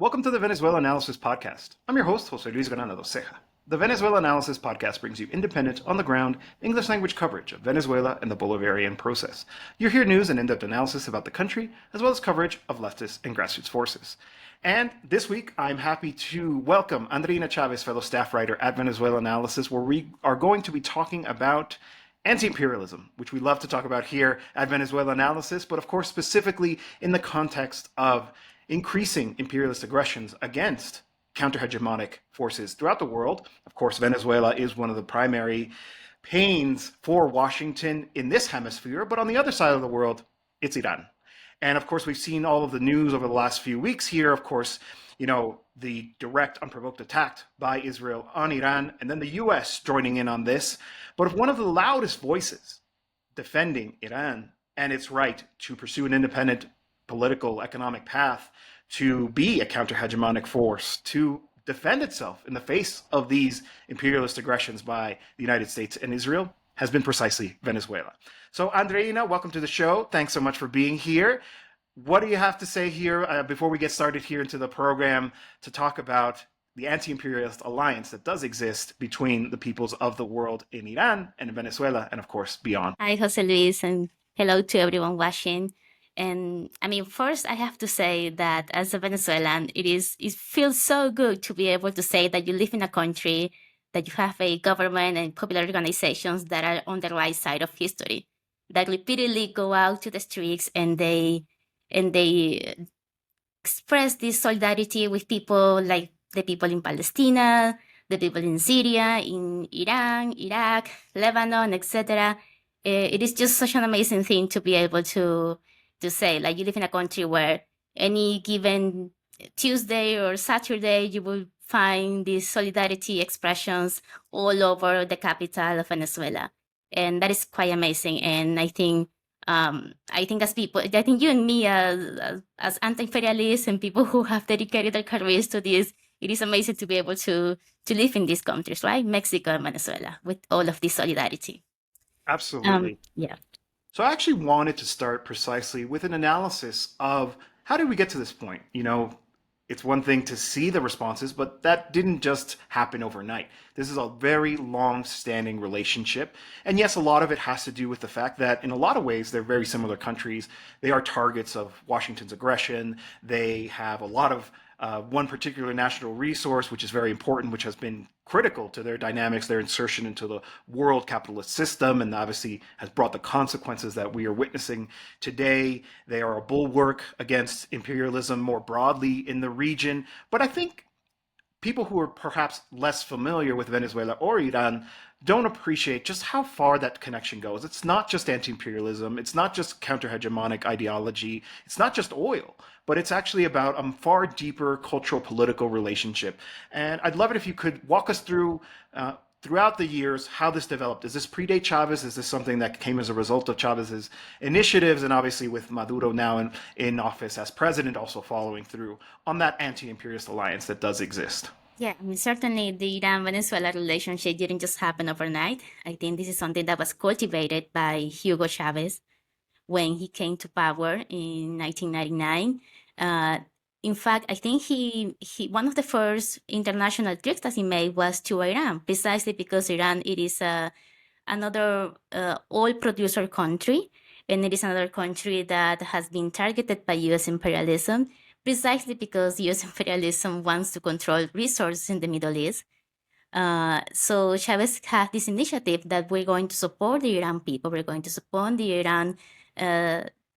Welcome to the Venezuela Analysis Podcast. I'm your host, José Luis Granados Ceja. The Venezuela Analysis Podcast brings you independent, on-the-ground, English-language coverage of Venezuela and the Bolivarian process. You'll hear news and in-depth analysis about the country, as well as coverage of leftist and grassroots forces. And this week, I'm happy to welcome Andreína Chávez, fellow staff writer at Venezuela Analysis, where we are going to be talking about anti-imperialism, which we love to talk about here at Venezuela Analysis, but of course specifically in the context of increasing imperialist aggressions against counter-hegemonic forces throughout the world. Of course, Venezuela is one of the primary pains for Washington in this hemisphere, but on the other side of the world, it's Iran. And of course, we've seen all of the news over the last few weeks here. Of course, the direct, unprovoked attack by Israel on Iran, and then the US joining in on this. But one of the loudest voices defending Iran and its right to pursue an independent political, economic path, to be a counter-hegemonic force, to defend itself in the face of these imperialist aggressions by the United States and Israel, has been precisely Venezuela. So, Andreína, welcome to the show. Thanks so much for being here. What do you have to say here before we get started here into the program to talk about the anti-imperialist alliance that does exist between the peoples of the world in Iran and in Venezuela, and of course beyond? Hi, Jose Luis, and hello to everyone watching. And first I have to say that as a Venezuelan, it feels so good to be able to say that you live in a country, that you have a government and popular organizations that are on the right side of history, that repeatedly go out to the streets and they express this solidarity with people like the people in Palestine, the people in Syria, in Iran, Iraq, Lebanon, etc. It is just such an amazing thing to be able to say, like, you live in a country where any given Tuesday or Saturday, you will find these solidarity expressions all over the capital of Venezuela. And that is quite amazing. And I think as people, I think you and me as anti-imperialists and people who have dedicated their careers to this, it is amazing to be able to live in these countries, right? Mexico and Venezuela, with all of this solidarity. Absolutely. Yeah. So I actually wanted to start precisely with an analysis of how did we get to this point? It's one thing to see the responses, but that didn't just happen overnight. This is a very long-standing relationship. And yes, a lot of it has to do with the fact that in a lot of ways, they're very similar countries. They are targets of Washington's aggression. They have a lot of one particular national resource, which is very important, which has been critical to their dynamics, their insertion into the world capitalist system, and obviously has brought the consequences that we are witnessing today. They are a bulwark against imperialism more broadly in the region. But I think people who are perhaps less familiar with Venezuela or Iran don't appreciate just how far that connection goes. It's not just anti-imperialism, it's not just counter-hegemonic ideology, it's not just oil, but it's actually about a far deeper cultural political relationship. And I'd love it if you could walk us through throughout the years how this developed. Does this predate Chavez? Is this something that came as a result of Chavez's initiatives, and obviously with Maduro now in office as president also following through on that anti-imperialist alliance that does exist? Yeah, certainly the Iran-Venezuela relationship didn't just happen overnight. I think this is something that was cultivated by Hugo Chavez when he came to power in 1999. In fact, I think he one of the first international trips that he made was to Iran, precisely because Iran, it is another oil producer country, and it is another country that has been targeted by U.S. imperialism, precisely because U.S. imperialism wants to control resources in the Middle East. So Chavez had this initiative that we're going to support the Iran people, we're going to support the Iran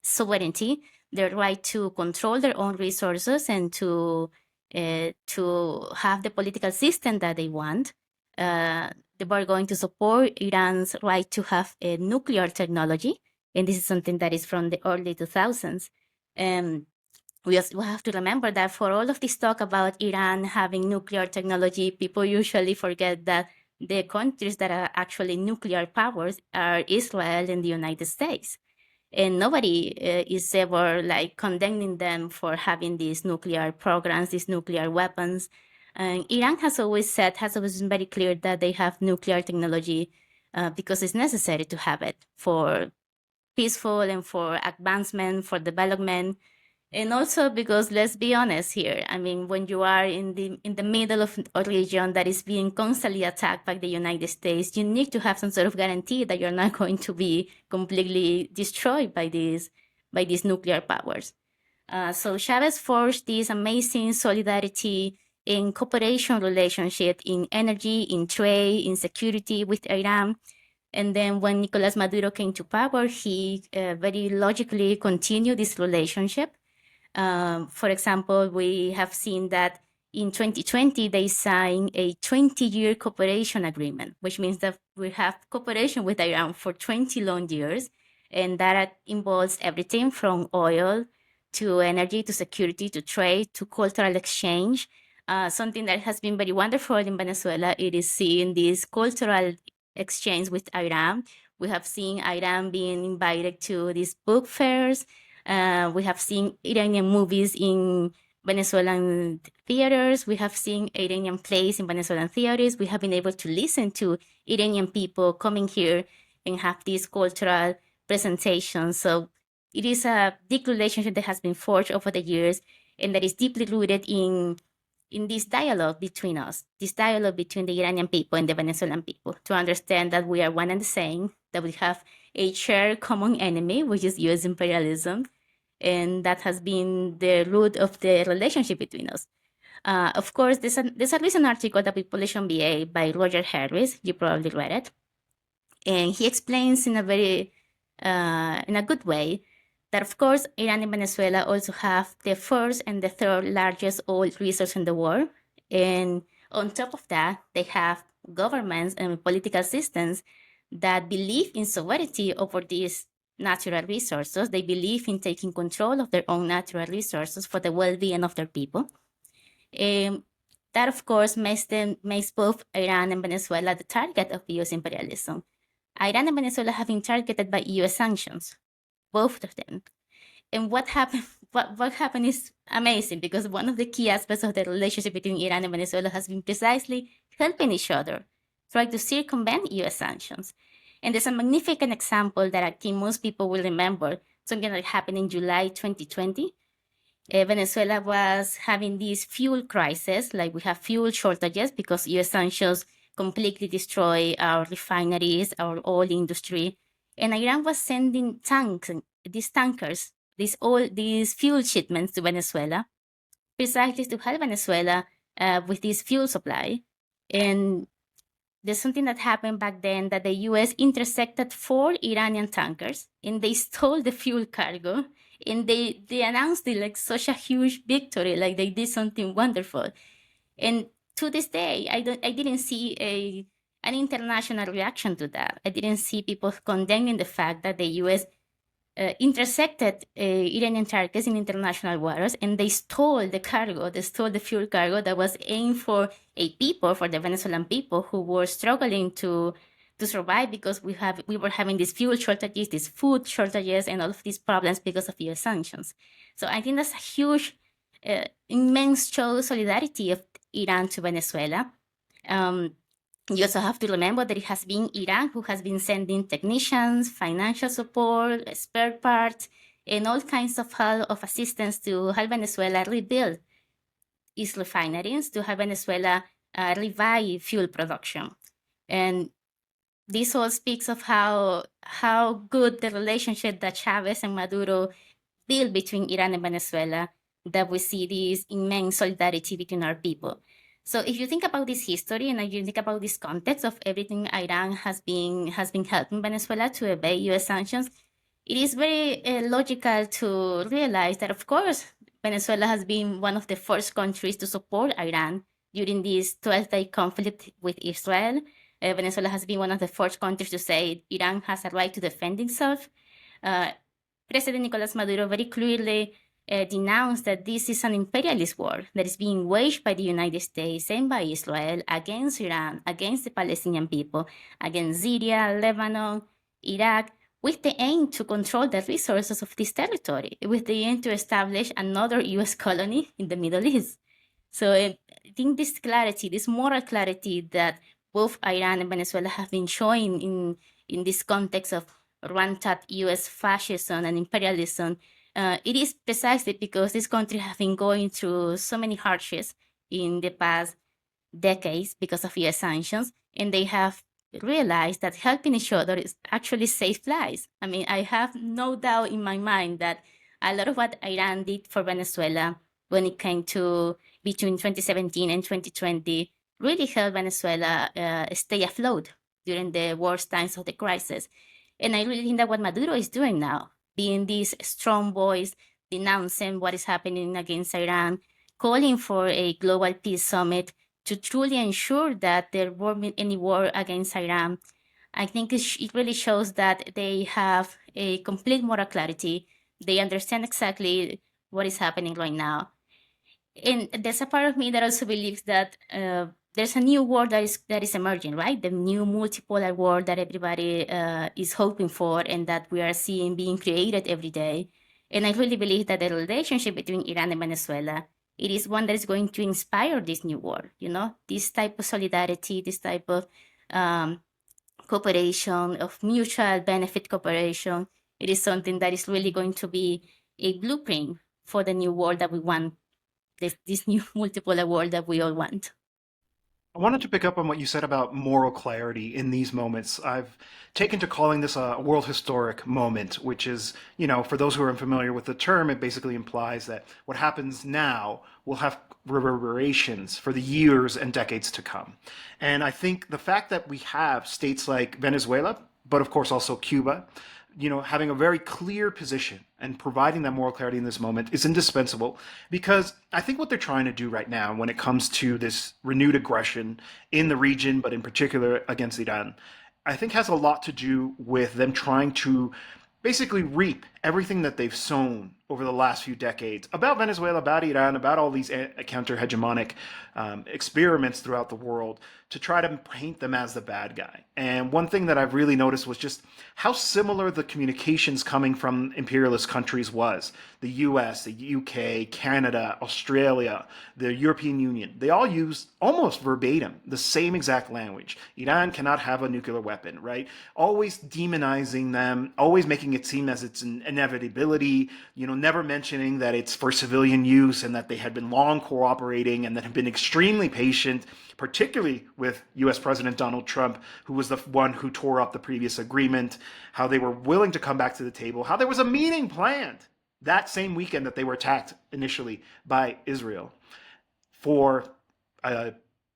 sovereignty, their right to control their own resources and to have the political system that they want. They were going to support Iran's right to have a nuclear technology, and this is something that is from the early 2000s. We have to remember that for all of this talk about Iran having nuclear technology, people usually forget that the countries that are actually nuclear powers are Israel and the United States. And nobody is ever condemning them for having these nuclear programs, these nuclear weapons. And Iran has always been very clear that they have nuclear technology because it's necessary to have it for peaceful and for advancement, for development. And also because let's be honest here, I mean, when you are in the middle of a region that is being constantly attacked by the United States, you need to have some sort of guarantee that you're not going to be completely destroyed by these nuclear powers. So Chavez forged this amazing solidarity in cooperation relationship in energy, in trade, in security with Iran. And then when Nicolas Maduro came to power, he very logically continued this relationship. For example, we have seen that in 2020, they signed a 20-year cooperation agreement, which means that we have cooperation with Iran for 20 long years. And that involves everything from oil to energy to security to trade to cultural exchange. Something that has been very wonderful in Venezuela, it is seeing this cultural exchange with Iran. We have seen Iran being invited to these book fairs. We have seen Iranian movies in Venezuelan theaters. We have seen Iranian plays in Venezuelan theaters. We have been able to listen to Iranian people coming here and have these cultural presentations. So it is a deep relationship that has been forged over the years and that is deeply rooted in this dialogue between us, this dialogue between the Iranian people and the Venezuelan people, to understand that we are one and the same, that we have a shared common enemy, which is US imperialism, and that has been the root of the relationship between us. Of course, there's a recent article that we published on BA by Roger Harris. You probably read it, and he explains in a good way that of course Iran and Venezuela also have the first and the third largest oil resource in the world, and on top of that, they have governments and political systems that believe in sovereignty over these natural resources. They believe in taking control of their own natural resources for the well-being of their people. That, of course, makes both Iran and Venezuela the target of US imperialism. Iran and Venezuela have been targeted by US sanctions, both of them. And what happened? What happened is amazing, because one of the key aspects of the relationship between Iran and Venezuela has been precisely helping each other, trying to circumvent US sanctions. And there's a magnificent example that I think most people will remember, something that happened in July 2020. Venezuela was having this fuel crisis, like we have fuel shortages because US sanctions completely destroy our refineries, our oil industry. And Iran was sending these tankers, these fuel shipments to Venezuela, precisely to help Venezuela with this fuel supply. And there's something that happened back then, that the US intercepted 4 Iranian tankers and they stole the fuel cargo, and they announced it like such a huge victory, like they did something wonderful. And to this day, I didn't see an international reaction to that. I didn't see people condemning the fact that the US intersected Iranian targets in international waters, and they stole the cargo. They stole the fuel cargo that was aimed for the Venezuelan people who were struggling to survive, because we were having these fuel shortages, these food shortages, and all of these problems because of US sanctions. So I think that's a huge, immense show of solidarity of Iran to Venezuela. You also have to remember that it has been Iran who has been sending technicians, financial support, spare parts, and all kinds of help, of assistance to help Venezuela rebuild its refineries, to help Venezuela revive fuel production. And this all speaks of how good the relationship that Chavez and Maduro built between Iran and Venezuela, that we see this immense solidarity between our people. So if you think about this history and you think about this context of everything Iran has been helping Venezuela to evade US sanctions, it is very logical to realize that, of course, Venezuela has been one of the first countries to support Iran during this 12-day conflict with Israel. Venezuela has been one of the first countries to say Iran has a right to defend itself. President Nicolas Maduro very clearly denounced that this is an imperialist war that is being waged by the United States and by Israel against Iran, against the Palestinian people, against Syria, Lebanon, Iraq, with the aim to control the resources of this territory, with the aim to establish another US colony in the Middle East. So I think this clarity, this moral clarity that both Iran and Venezuela have been showing in this context of rampant US fascism and imperialism, It is precisely because this country has been going through so many hardships in the past decades because of US sanctions, and they have realized that helping each other is actually saves lives. I mean, I have no doubt in my mind that a lot of what Iran did for Venezuela when it came to between 2017 and 2020 really helped Venezuela stay afloat during the worst times of the crisis. And I really think that what Maduro is doing now, being this strong voice, denouncing what is happening against Iran, calling for a global peace summit to truly ensure that there won't be any war against Iran, I think it really shows that they have a complete moral clarity. They understand exactly what is happening right now. And there's a part of me that also believes that there's a new world that is emerging, right? The new multipolar world that everybody is hoping for and that we are seeing being created every day. And I really believe that the relationship between Iran and Venezuela, it is one that is going to inspire this new world, this type of solidarity, this type of cooperation, of mutual benefit cooperation. It is something that is really going to be a blueprint for the new world that we want, this new multipolar world that we all want. I wanted to pick up on what you said about moral clarity in these moments. I've taken to calling this a world historic moment, which is, for those who are unfamiliar with the term, it basically implies that what happens now will have reverberations for the years and decades to come. And I think the fact that we have states like Venezuela, but of course also Cuba, having a very clear position and providing that moral clarity in this moment is indispensable, because I think what they're trying to do right now when it comes to this renewed aggression in the region, but in particular against Iran, I think has a lot to do with them trying to basically reap everything that they've sown over the last few decades about Venezuela, about Iran, about all these counter-hegemonic experiments throughout the world to try to paint them as the bad guy. And one thing that I've really noticed was just how similar the communications coming from imperialist countries was. The US, the UK, Canada, Australia, the European Union, they all use almost verbatim the same exact language. Iran cannot have a nuclear weapon, right? Always demonizing them, always making it seem as it's an inevitability, never mentioning that it's for civilian use and that they had been long cooperating and that had been extremely patient, particularly with US President Donald Trump, who was the one who tore up the previous agreement, how they were willing to come back to the table, how there was a meeting planned that same weekend that they were attacked initially by Israel for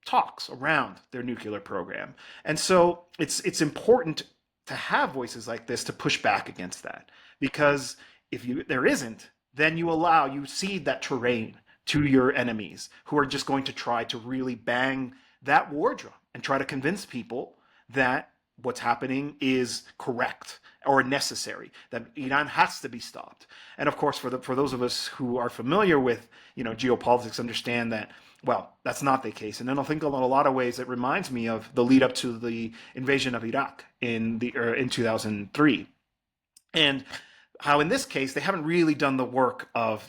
talks around their nuclear program. And so it's important to have voices like this to push back against that, because if there isn't, then you cede that terrain to your enemies who are just going to try to really bang that war drum and try to convince people that what's happening is correct or necessary, that Iran has to be stopped. And of course, for those of us who are familiar with geopolitics, understand that, well, that's not the case. And then I think in a lot of ways it reminds me of the lead up to the invasion of Iraq in 2003, and how in this case they haven't really done the work of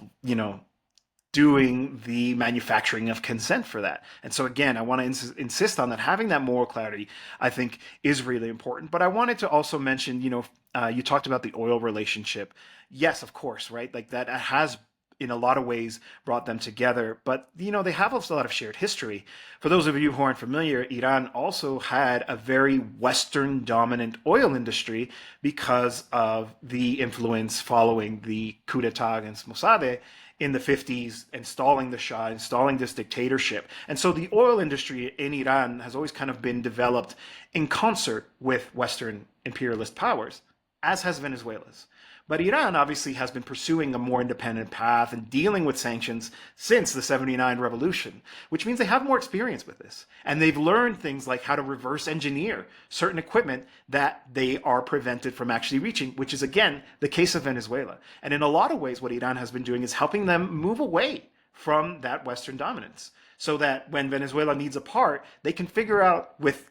doing the manufacturing of consent for that. And so again, I want to insist on that. Having that moral clarity, I think, is really important. But I wanted to also mention, you talked about the oil relationship. Yes, of course, right? Like that has in a lot of ways brought them together, but they have a lot of shared history. For those of you who aren't familiar, Iran also had a very Western dominant oil industry because of the influence following the coup d'etat against Mossadegh in the 50s, installing the Shah, installing this dictatorship. And so the oil industry in Iran has always kind of been developed in concert with Western imperialist powers, as has Venezuela's. But Iran obviously has been pursuing a more independent path and dealing with sanctions since the 79 revolution, which means they have more experience with this. And they've learned things like how to reverse engineer certain equipment that they are prevented from actually reaching, which is, again, the case of Venezuela. And in a lot of ways, what Iran has been doing is helping them move away from that Western dominance, so that when Venezuela needs a part, they can figure out with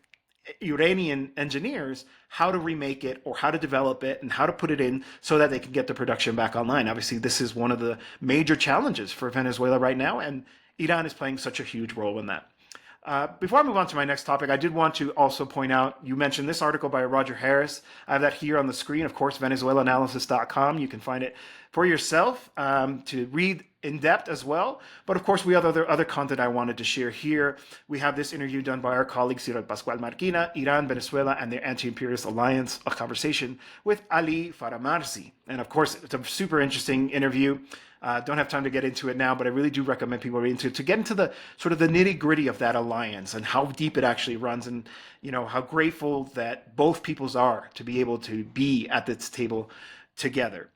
Iranian engineers how to remake it or how to develop it and how to put it in so that they can get the production back online. Obviously, this is one of the major challenges for Venezuela right now, and Iran is playing such a huge role in that. Before I move on to my next topic, I did want to also point out, you mentioned this article by Roger Harris. I have that here on the screen, of course, venezuelaanalysis.com. You can find it for yourself to read in depth as well. But of course, we have other content I wanted to share here. We have this interview done by our colleague Cyril Pascual Marquina, Iran, Venezuela, and their anti-imperialist alliance, a conversation with Ali Faramarzi. And of course, it's a super interesting interview. Don't have time to get into it now, but I really do recommend people read into it to get into the sort of the nitty gritty of that alliance and how deep it actually runs, and how grateful that both peoples are to be able to be at this table together.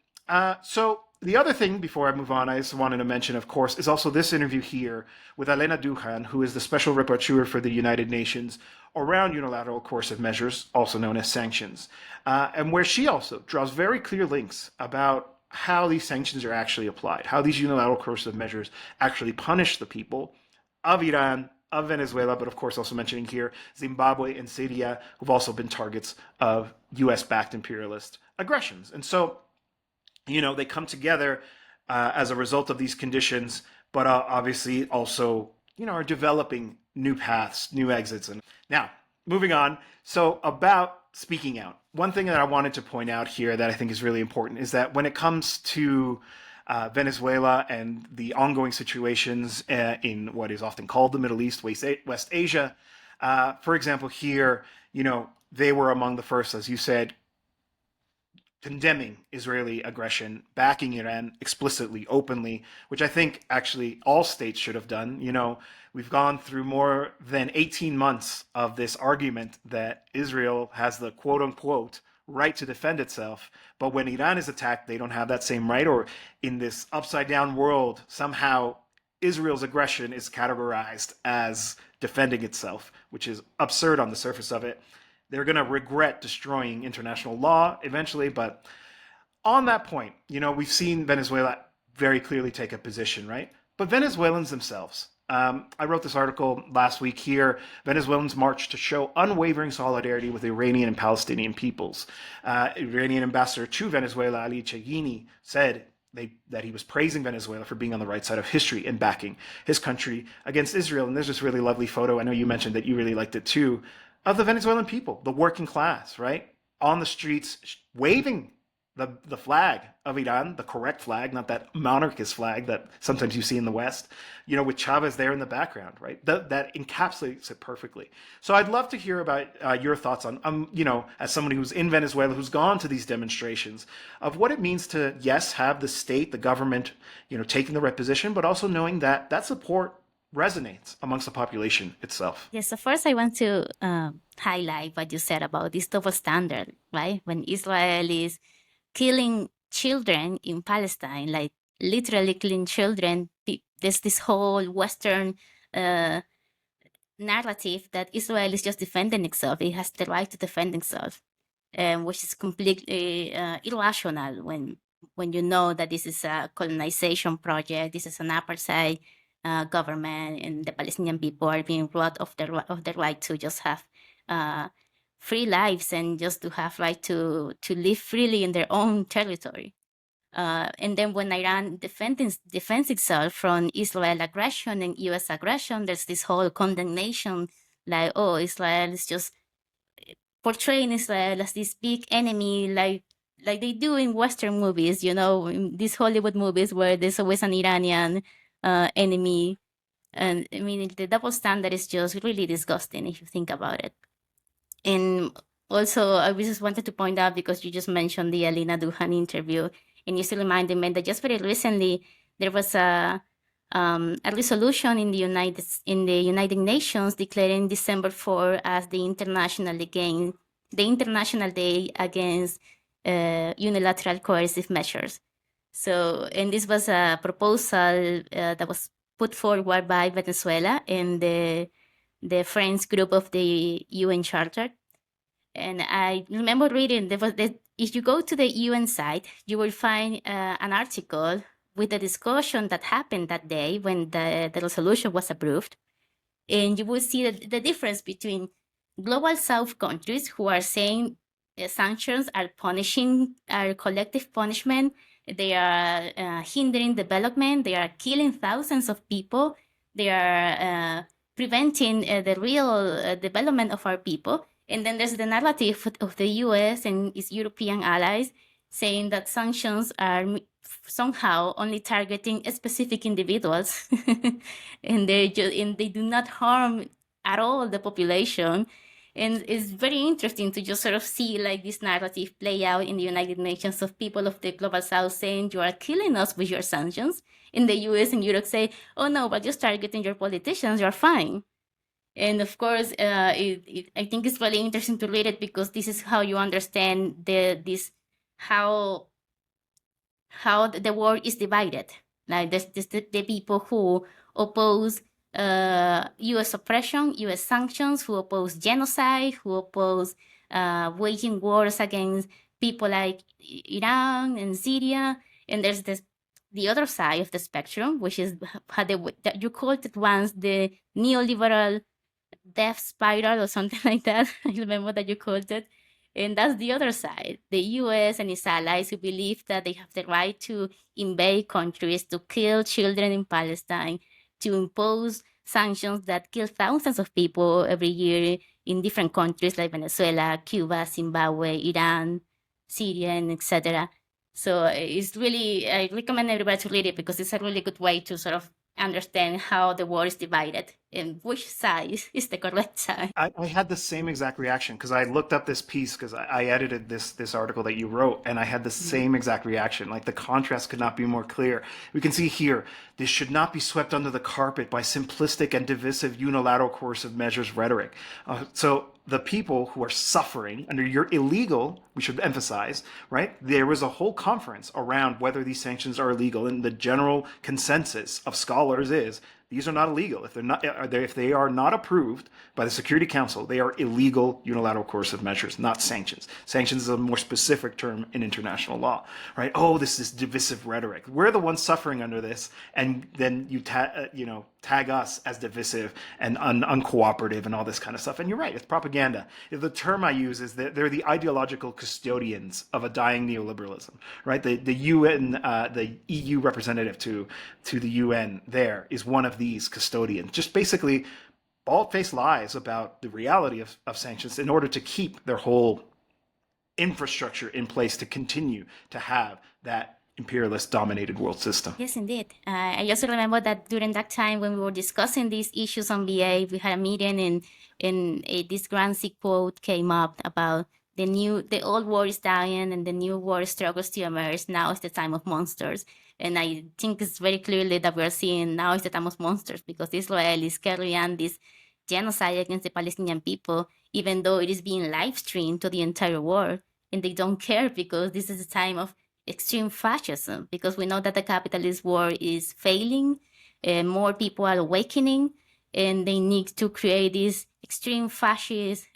So the other thing before I move on, I just wanted to mention, of course, is also this interview here with Elena Duhan, who is the special rapporteur for the United Nations around unilateral coercive measures, also known as sanctions, and where she also draws very clear links about how these sanctions are actually applied, how these unilateral coercive measures actually punish the people of Iran, of Venezuela, but of course also mentioning here Zimbabwe and Syria, who've also been targets of US-backed imperialist aggressions. And so, they come together as a result of these conditions, but obviously also, are developing new paths, new exits. And now, moving on. So about speaking out, one thing that I wanted to point out here that I think is really important is that when it comes to Venezuela and the ongoing situations in what is often called the Middle East, West Asia, for example, here, they were among the first, as you said, condemning Israeli aggression, backing Iran explicitly, openly, which I think actually all states should have done. We've gone through more than 18 months of this argument that Israel has the quote unquote right to defend itself. But when Iran is attacked, they don't have that same right. Or in this upside down world, somehow Israel's aggression is categorized as defending itself, which is absurd on the surface of it. They're going to regret destroying international law eventually. But on that point, we've seen Venezuela very clearly take a position, right? But Venezuelans themselves, I wrote this article last week here, Venezuelans march to show unwavering solidarity with Iranian and Palestinian peoples. Iranian ambassador to Venezuela, Ali Chagini, said that he was praising Venezuela for being on the right side of history and backing his country against Israel. And there's this really lovely photo, I know you mentioned that you really liked it too, of the Venezuelan people, the working class, right? On the streets, waving the flag of Iran, the correct flag, not that monarchist flag that sometimes you see in the West, with Chavez there in the background, right? That encapsulates it perfectly. So I'd love to hear about your thoughts on, as somebody who's in Venezuela, who's gone to these demonstrations, of what it means to, yes, have the state, the government, taking the right position, but also knowing that that support resonates amongst the population itself. Yes, so first I want to highlight what you said about this double standard, right? When Israel is killing children in Palestine, like literally killing children, there's this whole Western narrative that Israel is just defending itself. It has the right to defend itself, which is completely irrational when you know that this is a colonization project, this is an apartheid government, and the Palestinian people are being robbed of the right to just have free lives and just to have right to live freely in their own territory. And then when Iran defends itself from Israel aggression and U.S. aggression, there's this whole condemnation, like, oh, Israel is just portraying Israel as this big enemy, like they do in Western movies, in these Hollywood movies where there's always an Iranian enemy. And I mean, the double standard is just really disgusting if you think about it. And also, I just wanted to point out, because you just mentioned the Elena Duhan interview, and you still reminded me that just very recently there was a resolution in the United Nations declaring December 4 as the International Day against unilateral coercive measures. So, and this was a proposal that was put forward by Venezuela and the Friends group of the UN Charter. And I remember reading, if you go to the UN site, you will find an article with the discussion that happened that day when the resolution was approved. And you will see the difference between global South countries who are saying sanctions are collective punishment, they are hindering development, they are killing thousands of people, they are preventing the real development of our people. And then there's the narrative of the US and its European allies saying that sanctions are somehow only targeting specific individuals and they do not harm at all the population. And it's very interesting to just sort of see like this narrative play out in the United Nations of people of the global south saying you are killing us with your sanctions. In the US and Europe say, oh no, but just targeting your politicians, you're fine. And of course, I think it's really interesting to read it because this is how you understand how the world is divided. Like there's the people who oppose U.S. oppression, U.S. sanctions, who oppose genocide, who oppose waging wars against people like Iran and Syria. And there's the other side of the spectrum, which is how you called it once the neoliberal death spiral or something like that. I remember that you called it. And that's the other side, the US and its allies who believe that they have the right to invade countries, to kill children in Palestine, to impose sanctions that kill thousands of people every year in different countries like Venezuela, Cuba, Zimbabwe, Iran, Syria, and etc. So it's really, I recommend everybody to read it because it's a really good way to sort of understand how the war is divided and which side is the correct side. I had the same exact reaction because I looked up this piece because I edited this article that you wrote, and I had the same exact reaction. Like the contrast could not be more clear. We can see here, this should not be swept under the carpet by simplistic and divisive unilateral coercive measures rhetoric. So the people who are suffering under your illegal, we should emphasize, right? There was a whole conference around whether these sanctions are illegal, and the general consensus of scholars is these are not illegal. If they are not approved by the Security Council, they are illegal unilateral coercive measures, not sanctions. Sanctions is a more specific term in international law, right? Oh, this is divisive rhetoric. We're the ones suffering under this, and then you tag us as divisive and uncooperative and all this kind of stuff. And you're right, it's propaganda. The term I use is that they're the ideological custodians of a dying neoliberalism, right? The UN, the EU representative to the UN there is one of these custodians. Just basically bald-faced lies about the reality of sanctions in order to keep their whole infrastructure in place to continue to have that imperialist dominated world system. Yes, indeed. I also remember that during that time when we were discussing these issues on VA, we had a meeting and this Gramsci quote came up about the old war is dying and the new war struggles to emerge. Now is the time of monsters. And I think it's very clearly that we're seeing now is the time of monsters because Israel is carrying on this genocide against the Palestinian people, even though it is being live streamed to the entire world. And they don't care because this is a time of extreme fascism, because we know that the capitalist war is failing, more people are awakening, and they need to create these extreme fascist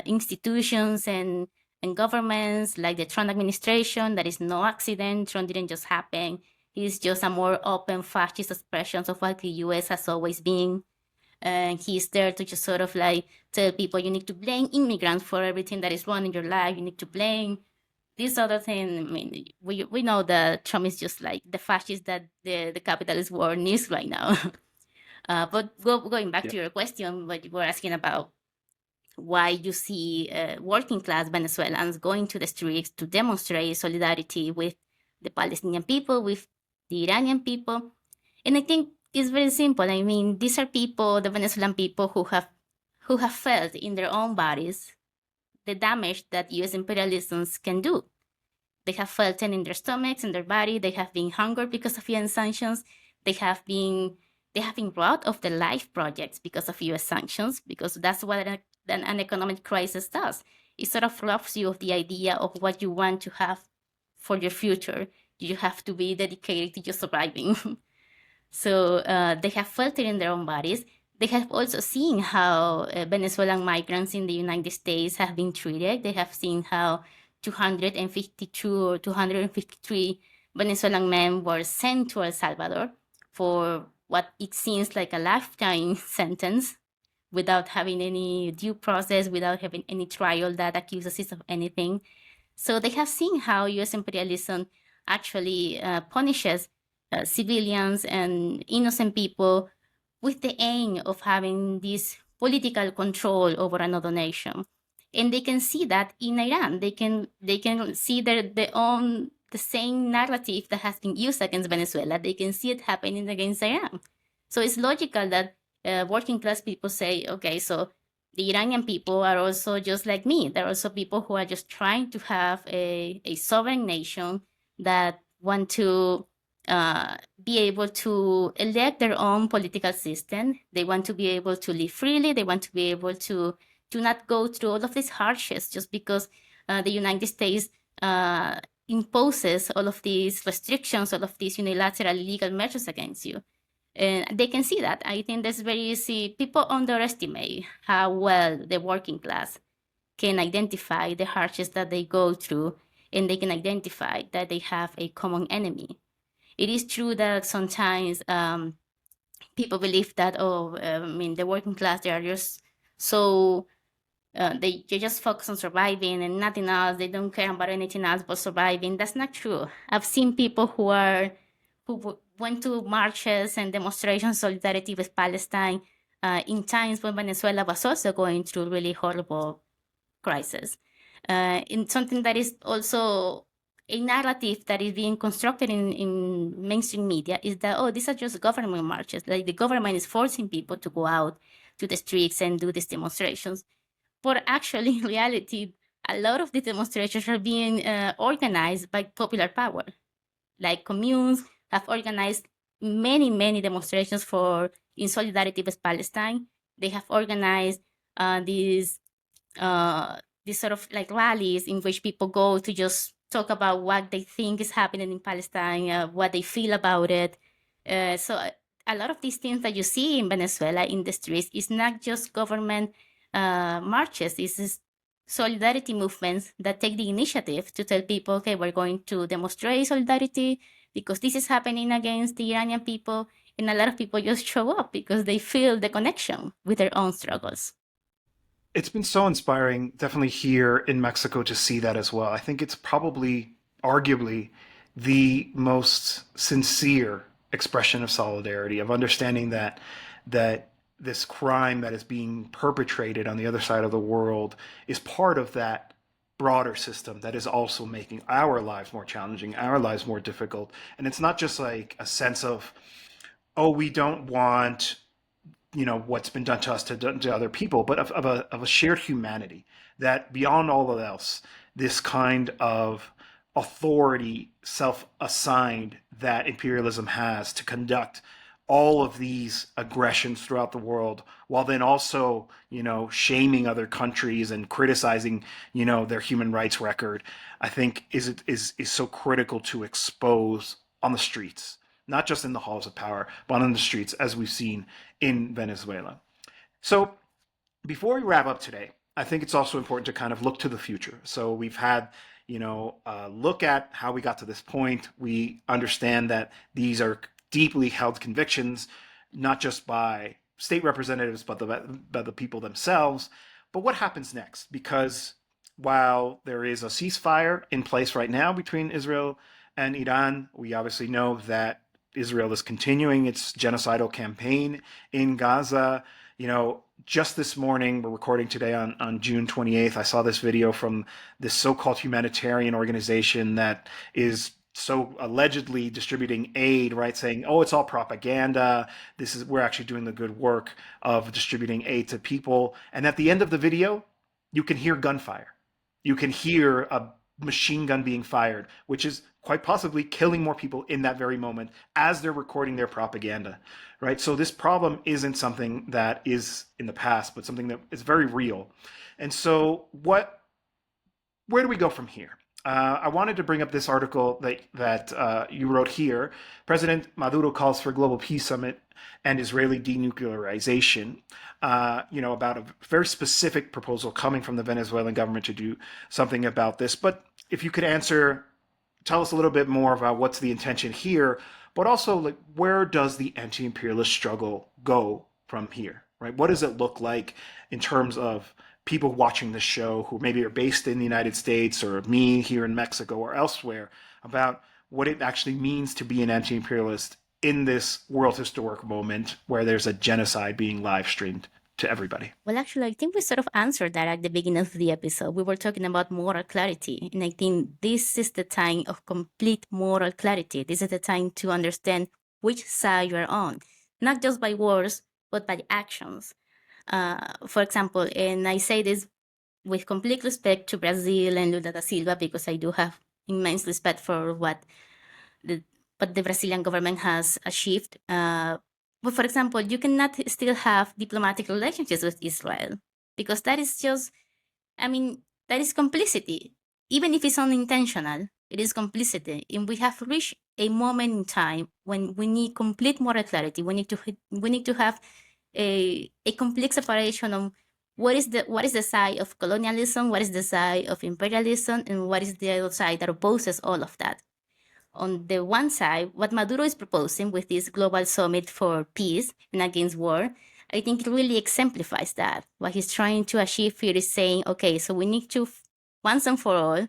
institutions and governments like the Trump administration. That is no accident. Trump didn't just happen. He's just a more open fascist expression of what the US has always been. And he's there to just sort of like tell people you need to blame immigrants for everything that is wrong in your life. You need to blame this other thing. I mean, we know that Trump is just like the fascist that the capitalist war needs right now. But going back to your question, what you were asking about why you see working class Venezuelans going to the streets to demonstrate solidarity with the Palestinian people, with the Iranian people. And I think it's very simple. I mean, these are people, the Venezuelan people, who have felt in their own bodies the damage that US imperialism can do. They have felt it in their stomachs, in their body. They have been hungered because of UN sanctions. They have been robbed of their life projects because of US sanctions, because that's what an economic crisis does. It sort of robs you of the idea of what you want to have for your future. You have to be dedicated to just surviving. So they have felt it in their own bodies. They have also seen how Venezuelan migrants in the United States have been treated. They have seen how 252 or 253 Venezuelan men were sent to El Salvador for what it seems like a lifetime sentence without having any due process, without having any trial that accuses us of anything. So they have seen how US imperialism actually punishes civilians and innocent people with the aim of having this political control over another nation. And they can see that in Iran. They can see the same narrative that has been used against Venezuela. They can see it happening against Iran. So it's logical that working class people say, okay, so the Iranian people are also just like me. They're also people who are just trying to have a sovereign nation that want to be able to elect their own political system. They want to be able to live freely. They want to be able to not go through all of these hardships just because the United States imposes all of these restrictions, all of these unilateral illegal measures against you. And they can see that. I think that's very easy. People underestimate how well the working class can identify the hardships that they go through, and they can identify that they have a common enemy. It is true that sometimes people believe that, the working class, they are just so they just focus on surviving and nothing else. They don't care about anything else but surviving. That's not true. I've seen people who went to marches and demonstrations solidarity with Palestine in times when Venezuela was also going through really horrible crisis. In something that is also a narrative that is being constructed in mainstream media is that, oh, these are just government marches. Like the government is forcing people to go out to the streets and do these demonstrations. But actually, in reality, a lot of the demonstrations are being organized by popular power. Like communes have organized many, many demonstrations in solidarity with Palestine. They have organized these sort of like rallies in which people go to just talk about what they think is happening in Palestine, what they feel about it. So a lot of these things that you see in Venezuela in the streets is not just government marches. It's solidarity movements that take the initiative to tell people, okay, we're going to demonstrate solidarity because this is happening against the Iranian people. And a lot of people just show up because they feel the connection with their own struggles. It's been so inspiring, definitely here in Mexico, to see that as well. I think it's probably, arguably, the most sincere expression of solidarity, of understanding that this crime that is being perpetrated on the other side of the world is part of that broader system that is also making our lives more challenging, our lives more difficult. And it's not just like a sense of, oh, we don't want what's been done to us to other people, but of a shared humanity that beyond all else, this kind of authority self-assigned that imperialism has to conduct all of these aggressions throughout the world, while then also, shaming other countries and criticizing, their human rights record, I think is so critical to expose on the streets, not just in the halls of power, but on the streets, as we've seen in Venezuela. So before we wrap up today, I think it's also important to kind of look to the future. So we've had, look at how we got to this point. We understand that these are deeply held convictions, not just by state representatives, but by the people themselves. But what happens next? Because while there is a ceasefire in place right now between Israel and Iran, we obviously know that Israel is continuing its genocidal campaign in Gaza. Just this morning, we're recording today on June 28th, I saw this video from this so-called humanitarian organization that is so allegedly distributing aid, right? Saying, oh, it's all propaganda. We're actually doing the good work of distributing aid to people. And at the end of the video, you can hear gunfire. You can hear a machine gun being fired, which is quite possibly killing more people in that very moment as they're recording their propaganda, right? So this problem isn't something that is in the past, but something that is very real. And so where do we go from here? I wanted to bring up this article that you wrote here. President Maduro calls for global peace summit and Israeli denuclearization, about a very specific proposal coming from the Venezuelan government to do something about this. But if you could tell us a little bit more about what's the intention here, but also like where does the anti-imperialist struggle go from here, right? What does it look like in terms of people watching this show who maybe are based in the United States or me here in Mexico or elsewhere, about what it actually means to be an anti-imperialist in this world historic moment where there's a genocide being live streamed to everybody? Well, actually, I think we sort of answered that at the beginning of the episode. We were talking about moral clarity, and I think this is the time of complete moral clarity. This is the time to understand which side you're on, not just by words, but by actions. For example, and I say this with complete respect to Brazil and Lula da Silva, because I do have immense respect for what the Brazilian government has achieved. But for example, you cannot still have diplomatic relationships with Israel, because that is just, I mean, that is complicity. Even if it's unintentional, it is complicity. And we have reached a moment in time when we need complete moral clarity. We need to have a complete separation on what is the side of colonialism, what is the side of imperialism, and what is the other side that opposes all of that. On the one side, what Maduro is proposing with this global summit for peace and against war, I think it really exemplifies that. What he's trying to achieve here is saying, okay, so we need to, once and for all,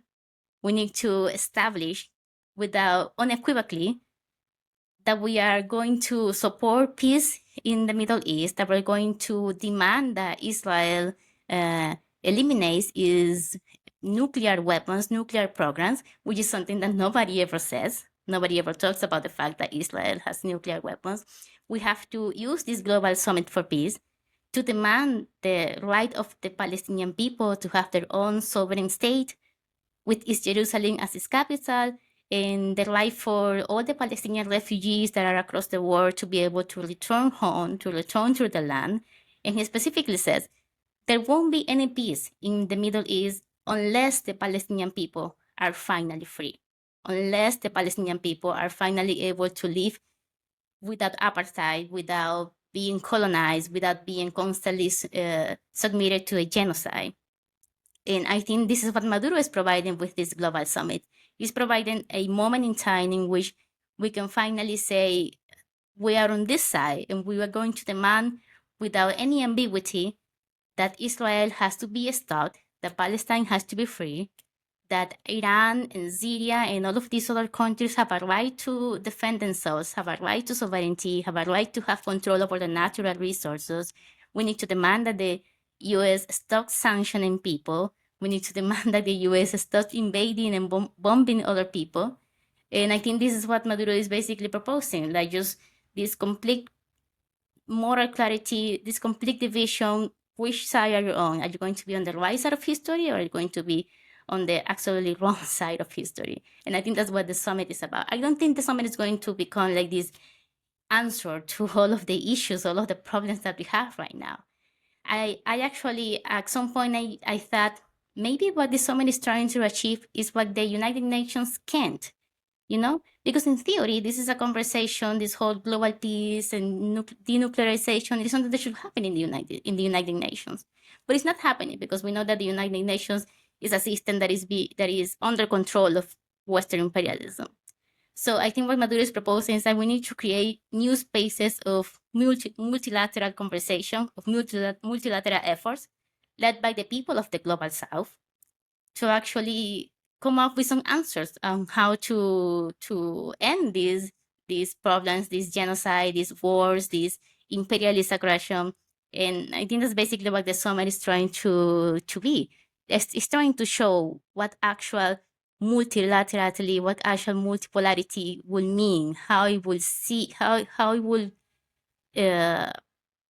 we need to establish without unequivocally that we are going to support peace in the Middle East, that we're going to demand that Israel eliminates its nuclear weapons, nuclear programs, which is something that nobody ever says. Nobody ever talks about the fact that Israel has nuclear weapons. We have to use this global summit for peace to demand the right of the Palestinian people to have their own sovereign state, with East Jerusalem as its capital, and the right for all the Palestinian refugees that are across the world to be able to return home, to return to the land. And he specifically says, there won't be any peace in the Middle East unless the Palestinian people are finally free, unless the Palestinian people are finally able to live without apartheid, without being colonized, without being constantly submitted to a genocide. And I think this is what Maduro is providing with this global summit. He's providing a moment in time in which we can finally say, we are on this side, and we are going to demand without any ambiguity that Israel has to be stopped, that Palestine has to be free, that Iran and Syria and all of these other countries have a right to defend themselves, have a right to sovereignty, have a right to have control over the natural resources. We need to demand that the US stop sanctioning people. We need to demand that the US stop invading and bombing other people. And I think this is what Maduro is basically proposing, like just this complete moral clarity, this complete division. Which side are you on? Are you going to be on the right side of history, or are you going to be on the absolutely wrong side of history? And I think that's what the summit is about. I don't think the summit is going to become like this answer to all of the issues, all of the problems that we have right now. I actually, at some point, I thought maybe what the summit is trying to achieve is what the United Nations can't, because in theory, this is a conversation, this whole global peace and denuclearization is something that should happen in the United Nations. But it's not happening, because we know that the United Nations is a system that is under control of Western imperialism. So I think what Maduro is proposing is that we need to create new spaces of multilateral conversation, of multilateral efforts led by the people of the global South to actually come up with some answers on how to end these problems, this genocide, these wars, this imperialist aggression. And I think that's basically what the summit is trying to be. It's trying to show what actual multilaterality, what actual multipolarity will mean, how it will see, how it will,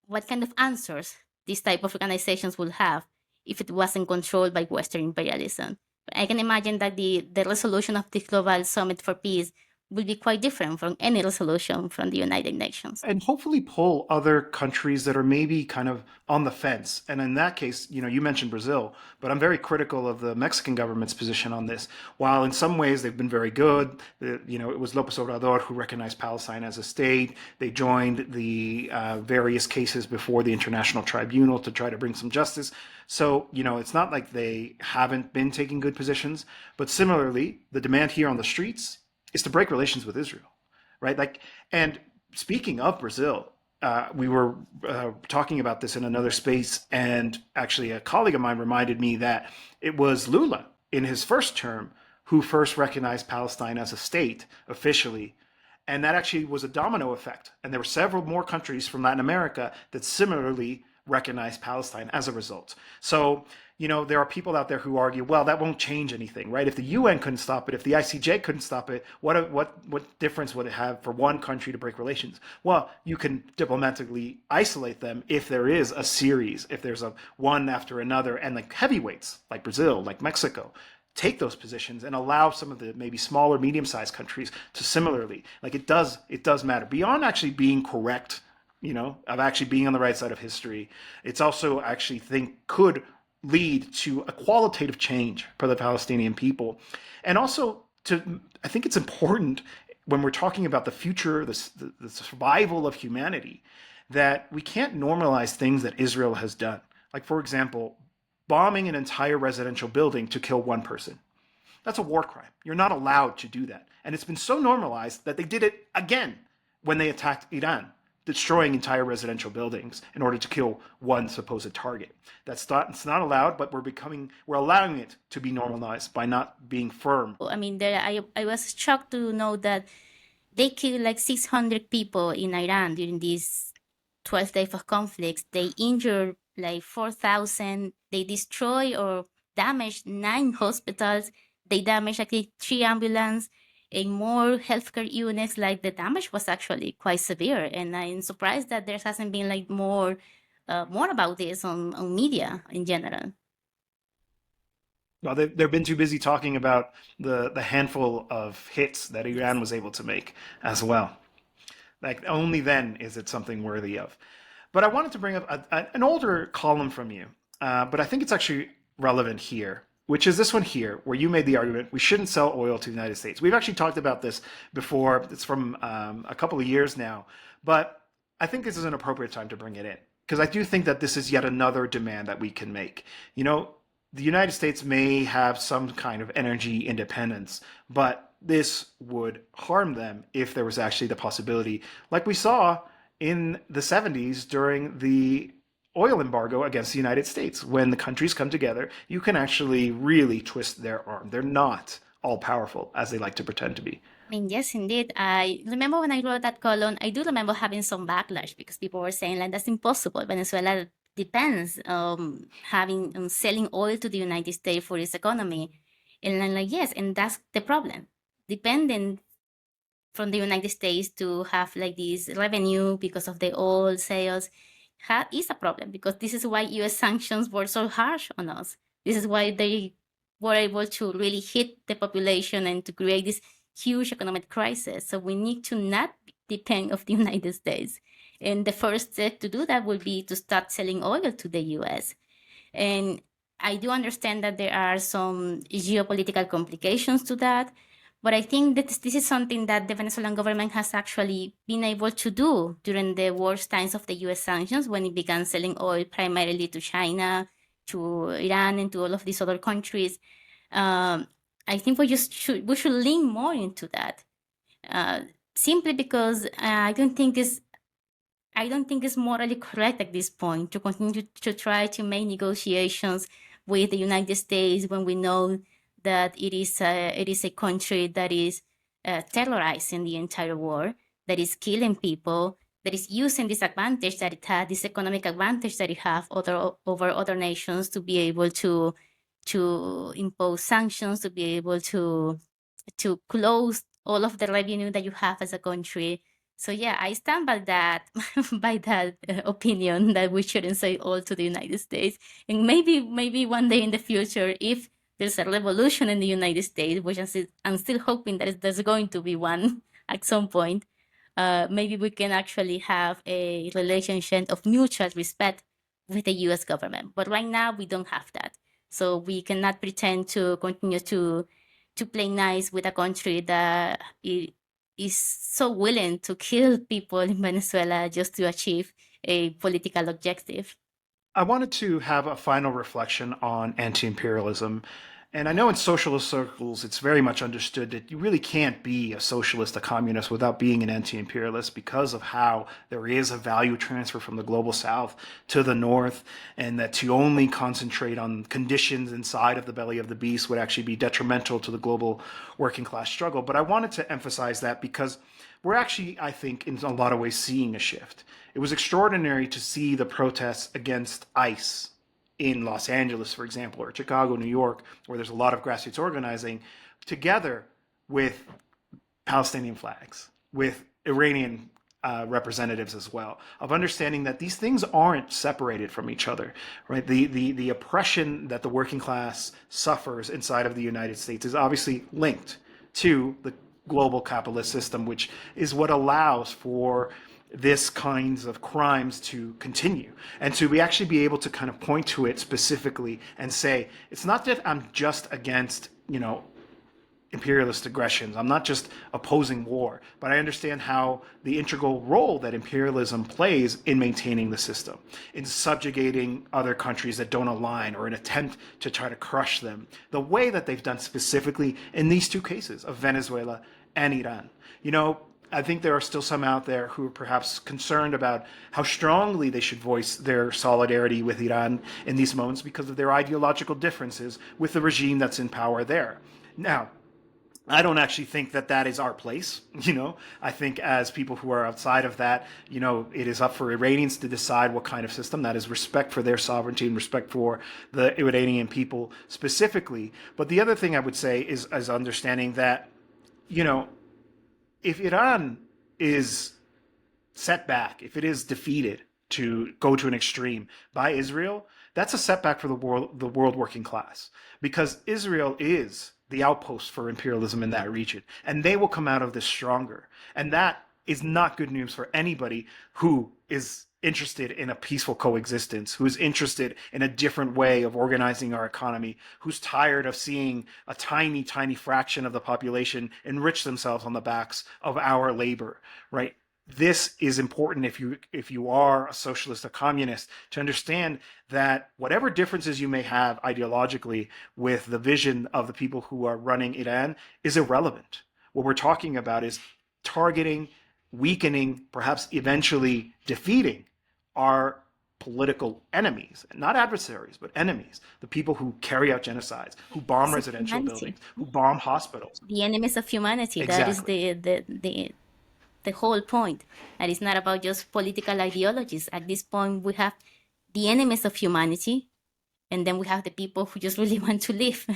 what kind of answers these type of organizations will have if it wasn't controlled by Western imperialism. I can imagine that the resolution of the Global Summit for Peace will be quite different from any resolution from the United Nations. And hopefully pull other countries that are maybe kind of on the fence. And in that case, you mentioned Brazil, but I'm very critical of the Mexican government's position on this. While in some ways they've been very good, it was López Obrador who recognized Palestine as a state. They joined the various cases before the International Tribunal to try to bring some justice. So, it's not like they haven't been taking good positions, but similarly, the demand here on the streets is to break relations with Israel, right? And speaking of Brazil, we were talking about this in another space, and actually a colleague of mine reminded me that it was Lula in his first term who first recognized Palestine as a state officially. And that actually was a domino effect. And there were several more countries from Latin America that similarly recognized Palestine as a result. So, there are people out there who argue, well, that won't change anything, right? If the UN couldn't stop it, if the ICJ couldn't stop it, what difference would it have for one country to break relations? Well, you can diplomatically isolate them if there is a series, if there's a one after another, and like heavyweights, like Brazil, like Mexico, take those positions and allow some of the maybe smaller, medium-sized countries to similarly, like it does matter beyond actually being correct, of actually being on the right side of history. It's also actually could lead to a qualitative change for the Palestinian people. And also I think it's important when we're talking about the future, the survival of humanity, that we can't normalize things that Israel has done. Like, for example, bombing an entire residential building to kill one person. That's a war crime. You're not allowed to do that. And it's been so normalized that they did it again when they attacked Iran, destroying entire residential buildings in order to kill one supposed target. It's not allowed, but we're allowing it to be normalized by not being firm. I mean, I was shocked to know that they killed like 600 people in Iran during these 12 days of conflicts. They injured like 4,000. They destroyed or damaged 9 hospitals. They damaged actually 3 ambulances and more healthcare units. Like the damage was actually quite severe. And I'm surprised that there hasn't been like more about this on media in general. Well, they've been too busy talking about the handful of hits that Iran was able to make as well. Like only then is it something worthy of. But I wanted to bring up an older column from you, but I think it's actually relevant here, which is this one here, where you made the argument we shouldn't sell oil to the United States. We've actually talked about this before. It's from a couple of years now, but I think this is an appropriate time to bring it in because I do think that this is yet another demand that we can make. The United States may have some kind of energy independence, but this would harm them if there was actually the possibility, like we saw in the 70s during the oil embargo against the United States. When the countries come together, you can actually really twist their arm. They're not all powerful as they like to pretend to be. I mean, yes, indeed. I remember when I wrote that column, I do remember having some backlash because people were saying like that's impossible. Venezuela depends on selling oil to the United States for its economy. And I'm like, yes, and that's the problem. Depending from the United States to have like this revenue because of the oil sales is a problem because this is why US sanctions were so harsh on us. This is why they were able to really hit the population and to create this huge economic crisis. So we need to not depend of the United States. And the first step to do that would be to start selling oil to the US. And I do understand that there are some geopolitical complications to that, but I think that this is something that the Venezuelan government has actually been able to do during the worst times of the US sanctions when it began selling oil primarily to China, to Iran, and to all of these other countries. I think we should lean more into that, simply because I don't think it's morally correct at this point to continue to try to make negotiations with the United States when we know that it is a country that is terrorizing the entire world, that is killing people, that is using this advantage that it had, this economic advantage that it has over other nations to be able to impose sanctions, to be able to close all of the revenue that you have as a country. So yeah, I stand by that opinion that we shouldn't say all to the United States. And maybe one day in the future, if there's a revolution in the United States, which I'm still hoping that there's going to be one at some point, maybe we can actually have a relationship of mutual respect with the US government. But right now, we don't have that. So we cannot pretend to continue to play nice with a country that is so willing to kill people in Venezuela just to achieve a political objective. I wanted to have a final reflection on anti-imperialism And I know in socialist circles, it's very much understood that you really can't be a socialist, a communist, without being an anti-imperialist because of how there is a value transfer from the global south to the north, and that to only concentrate on conditions inside of the belly of the beast would actually be detrimental to the global working class struggle. But I wanted to emphasize that because we're actually, I think, in a lot of ways seeing a shift. It was extraordinary to see the protests against ICE in Los Angeles, for example, or Chicago, New York, where there's a lot of grassroots organizing, together with Palestinian flags, with Iranian representatives as well, of understanding that these things aren't separated from each other, right? The oppression that the working class suffers inside of the United States is obviously linked to the global capitalist system, which is what allows for this kinds of crimes to continue, and to be actually be able to kind of point to it specifically and say, it's not that I'm just against, imperialist aggressions. I'm not just opposing war, but I understand how the integral role that imperialism plays in maintaining the system, in subjugating other countries that don't align or an attempt to try to crush them, the way that they've done specifically in these two cases of Venezuela and Iran. I think there are still some out there who are perhaps concerned about how strongly they should voice their solidarity with Iran in these moments because of their ideological differences with the regime that's in power there. Now, I don't actually think that that is our place. I think as people who are outside of that, it is up for Iranians to decide what kind of system that is, respect for their sovereignty and respect for the Iranian people specifically. But the other thing I would say is understanding that, if Iran is set back, if it is defeated to go to an extreme by Israel, that's a setback for the world working class, because Israel is the outpost for imperialism in that region, and they will come out of this stronger. And that is not good news for anybody who is interested in a peaceful coexistence, who's interested in a different way of organizing our economy, who's tired of seeing a tiny, tiny fraction of the population enrich themselves on the backs of our labor, right? This is important if you are a socialist, a communist, to understand that whatever differences you may have ideologically with the vision of the people who are running Iran is irrelevant. What we're talking about is targeting, weakening, perhaps eventually defeating our political enemies, not adversaries, but enemies, the people who carry out genocides, who bomb residential buildings, who bomb hospitals. The enemies of humanity. Exactly. That is the whole point. And it's not about just political ideologies. At this point, we have the enemies of humanity, and then we have the people who just really want to live.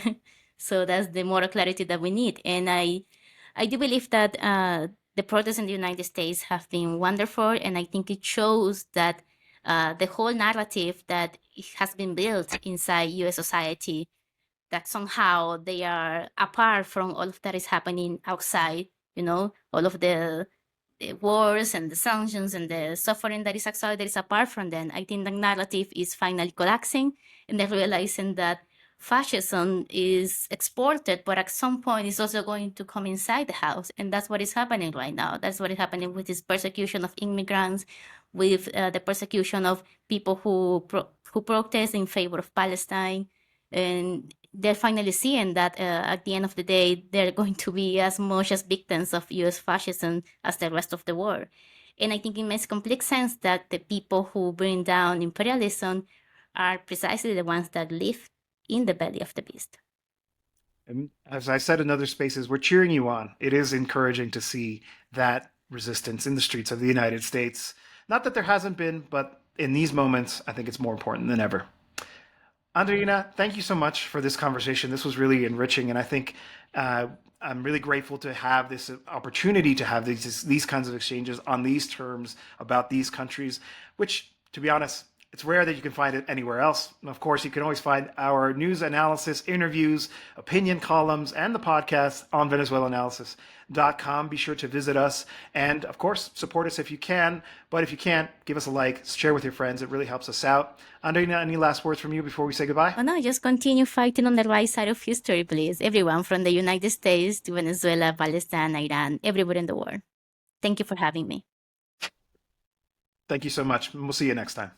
So that's the moral clarity that we need. And I do believe that the protests in the United States have been wonderful, and I think it shows that the whole narrative that has been built inside U.S. society, that somehow they are apart from all of that is happening outside, all of the wars and the sanctions and the suffering that is outside, that is apart from them. I think the narrative is finally collapsing, and they're realizing that fascism is exported, but at some point it's also going to come inside the house. And that's what is happening right now. That's what is happening with this persecution of immigrants, with the persecution of people who protest in favor of Palestine. And they're finally seeing that at the end of the day, they're going to be as much as victims of US fascism as the rest of the world. And I think it makes complete sense that the people who bring down imperialism are precisely the ones that live in the belly of the beast. And as I said in other spaces, we're cheering you on. It is encouraging to see that resistance in the streets of the United States. Not that there hasn't been, but in these moments, I think it's more important than ever. Andreína, thank you so much for this conversation. This was really enriching, and I think I'm really grateful to have this opportunity to have these kinds of exchanges on these terms about these countries, which, to be honest, it's rare that you can find it anywhere else. And of course, you can always find our news analysis, interviews, opinion columns, and the podcast on VenezuelaAnalysis.com. Be sure to visit us and, of course, support us if you can. But if you can't, give us a like, share with your friends. It really helps us out. Andreína, any last words from you before we say goodbye? Oh, no, just continue fighting on the right side of history, please. Everyone from the United States to Venezuela, Palestine, Iran, everywhere in the world. Thank you for having me. Thank you so much. We'll see you next time.